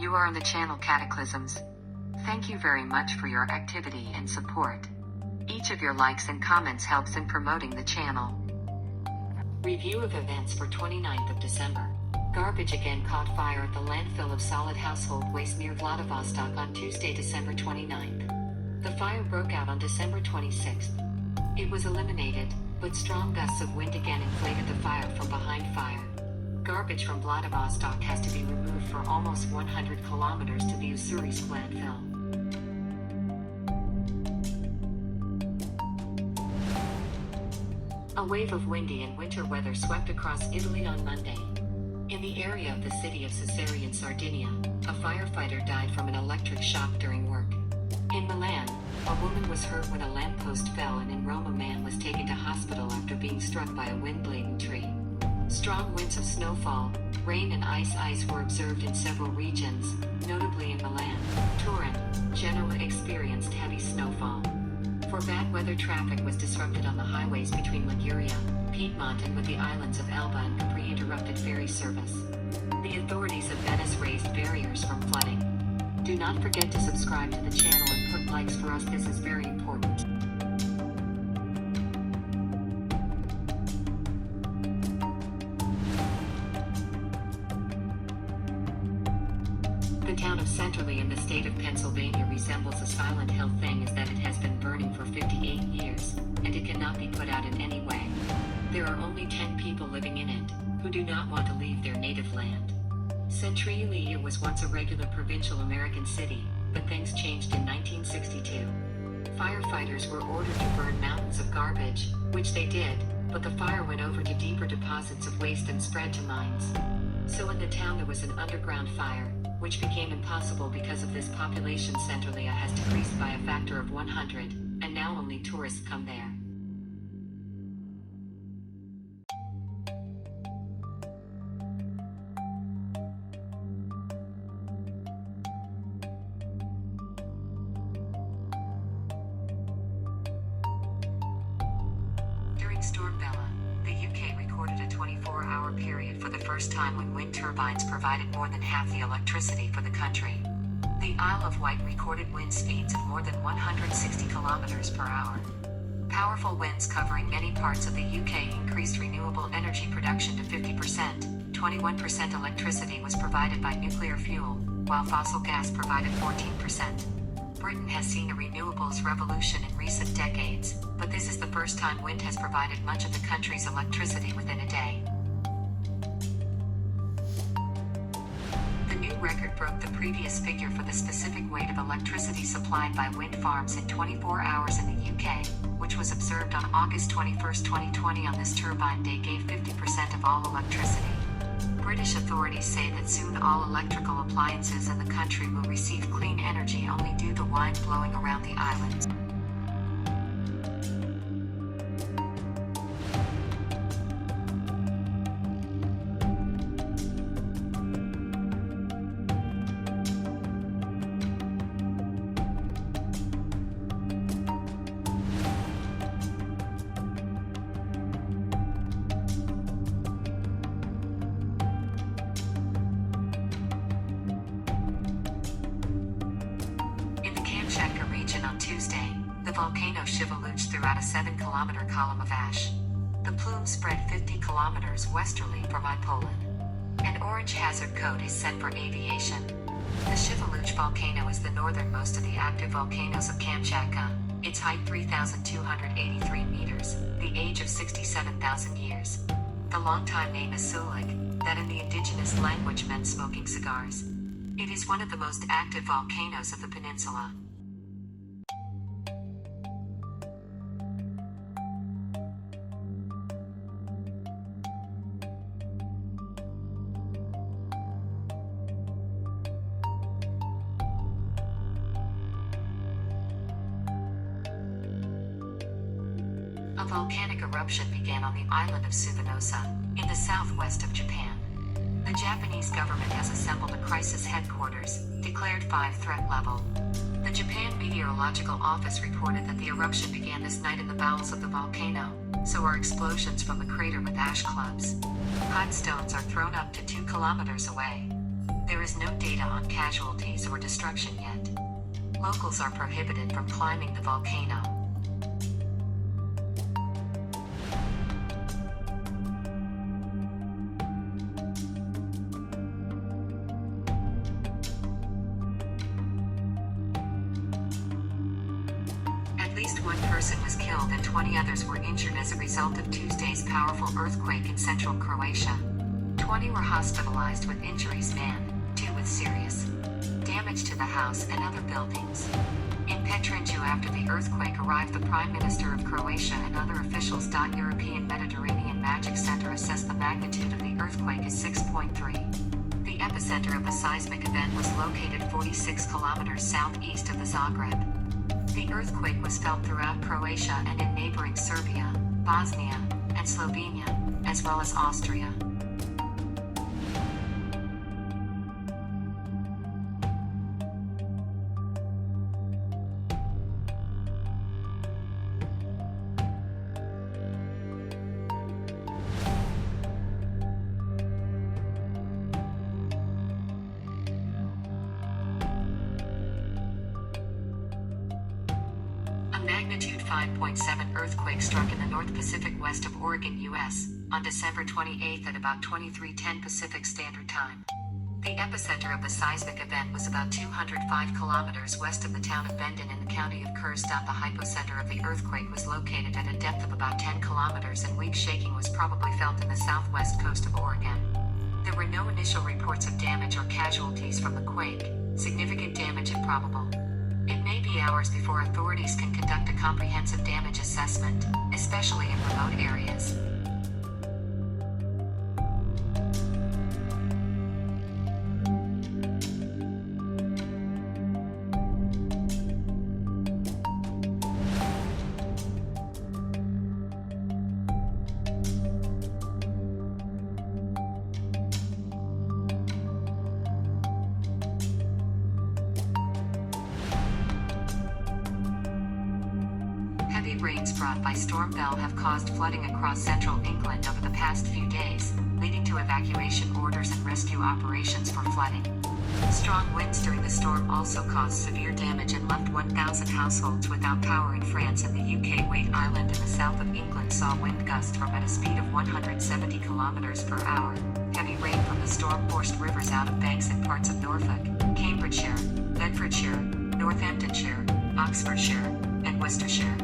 You are on the channel Cataclysms. Thank you very much for your activity and support. Each of your likes and comments helps in promoting the channel. Review of events for 29th of December. Garbage again caught fire at the landfill of solid household waste near Vladivostok on Tuesday, December 29th. The fire broke out on December 26th. It was eliminated, but strong gusts of wind again inflated the fire from behind fire. Garbage from Vladivostok has to be removed for almost 100 kilometers to the Ussurisk landfill. A wave of windy and winter weather swept across Italy on Monday. In the area of the city of Sassari in Sardinia, a firefighter died from an electric shock during work. In Milan, a woman was hurt when a lamppost fell, and in Rome a man was taken to hospital after being struck by a wind-laden tree. Strong winds of snowfall, rain and ice were observed in several regions, notably in Milan. Turin, Genoa experienced heavy snowfall. For bad weather, traffic was disrupted on the highways between Liguria, Piedmont and with the islands of Elba and Capri interrupted ferry service. The authorities of Venice raised barriers from flooding. Do not forget to subscribe to the channel and put likes for us, this is very important. The town of Centrally in the state of Pennsylvania resembles a Silent Hill thing is that it has been burning for 58 years, and it cannot be put out in any way. There are only 10 people living in it, who do not want to leave their native land. Centralia was once a regular provincial American city, but things changed in 1962. Firefighters were ordered to burn mountains of garbage, which they did, but the fire went over to deeper deposits of waste and spread to mines. So in the town there was an underground fire, which became impossible because of this. Population Centralia has decreased by a factor of 100, and now only tourists come there. During Storm Bella, the UK recorded a 24-hour period for the first time when wind turbines provided more than half the electricity for the country. The Isle of Wight recorded wind speeds of more than 160 kilometers per hour. Powerful winds covering many parts of the UK increased renewable energy production to 50%. 21% electricity was provided by nuclear fuel, while fossil gas provided 14%. Britain has seen a renewables revolution in recent decades, but this is the first time wind has provided much of the country's electricity within a day. The new record broke the previous figure for the specific weight of electricity supplied by wind farms in 24 hours in the UK, which was observed on August 21, 2020. On this turbine day gave 50% of all electricity. British authorities say that soon all electrical appliances in the country will receive clean energy only due to wind blowing around the islands. Region on Tuesday, the volcano Shiveluch threw out a 7-kilometer column of ash. The plume spread 50 kilometers westerly from Poland. An orange hazard code is set for aviation. The Shiveluch volcano is the northernmost of the active volcanoes of Kamchatka, its height 3,283 meters, the age of 67,000 years. The longtime name is Sulik, that in the indigenous language meant smoking cigars. It is one of the most active volcanoes of the peninsula. A volcanic eruption began on the island of Tsubanosa, in the southwest of Japan. The Japanese government has assembled a crisis headquarters, declared 5 threat level. The Japan Meteorological Office reported that the eruption began this night in the bowels of the volcano, so are explosions from the crater with ash clubs. Hot stones are thrown up to 2 kilometers away. There is no data on casualties or destruction yet. Locals are prohibited from climbing the volcano. At least one person was killed and 20 others were injured as a result of Tuesday's powerful earthquake in central Croatia. 20 were hospitalized with injuries and 2 with serious damage to the house and other buildings. In Petrinju after the earthquake arrived the Prime Minister of Croatia and other officials. European Mediterranean Magic Center assessed the magnitude of the earthquake as 6.3. The epicenter of the seismic event was located 46 kilometers southeast of the Zagreb. The earthquake was felt throughout Croatia and in neighboring Serbia, Bosnia, and Slovenia, as well as Austria. A magnitude 5.7 earthquake struck in the North Pacific west of Oregon, U.S., on December 28 at about 23:10 Pacific Standard Time. The epicenter of the seismic event was about 205 kilometers west of the town of Bendon in the county of Kyrstad. The hypocenter of the earthquake was located at a depth of about 10 kilometers and weak shaking was probably felt in the southwest coast of Oregon. There were no initial reports of damage or casualties from the quake, significant damage improbable. It may be hours before authorities can conduct a comprehensive damage assessment, especially in remote areas. Heavy rains brought by Storm Belle have caused flooding across central England over the past few days, leading to evacuation orders and rescue operations for flooding. Strong winds during the storm also caused severe damage and left 1,000 households without power in France and the UK. Wait Island in the south of England saw wind gusts from at a speed of 170 kilometers per hour. Heavy rain from the storm forced rivers out of banks in parts of Norfolk, Cambridgeshire, Bedfordshire, Northamptonshire, Oxfordshire, and Worcestershire.